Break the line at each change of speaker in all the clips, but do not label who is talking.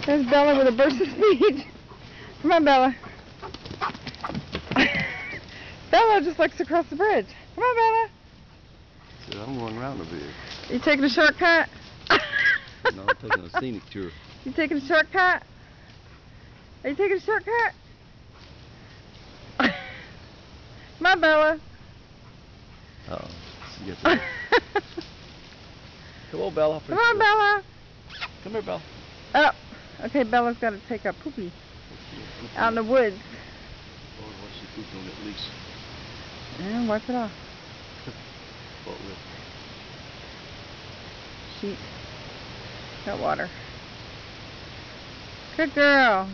There's Bella with a burst of speed. Come on, Bella. Bella just likes to cross the bridge. Come on, Bella.
So I'm going around a bit.
You taking a shortcut?
No, I'm taking a scenic tour.
You taking a shortcut? Are you taking a shortcut? Come on, Bella.
Uh-oh. She gets it. Come on, Bella.
Come on, Bella.
Come here, Bella.
Oh, okay, Bella's got to take a poopy out in the woods.
Oh, what's she pooping on that leash?
And wipe it off.
What with?
Sheet. Got water. Good girl.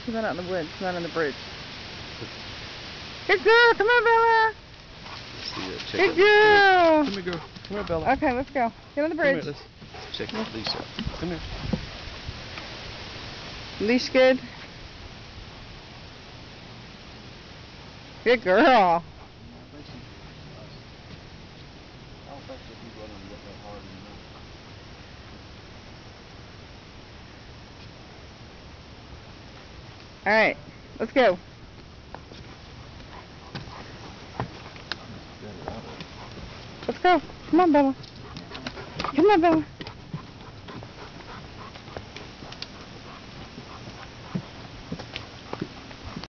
She went out in the woods, not on the bridge. Good girl. Come on, Bella.
Let's see that.
Good girl.
Come here, girl. Come here, Bella.
Okay, let's go. Get on the
Come here,
bridge.
let's check that leash out. Come here.
Leash good? Good girl.
I don't think she'll be running that hard anymore.
Alright, let's go. Let's go. Come on, Bella. Come on, Bella.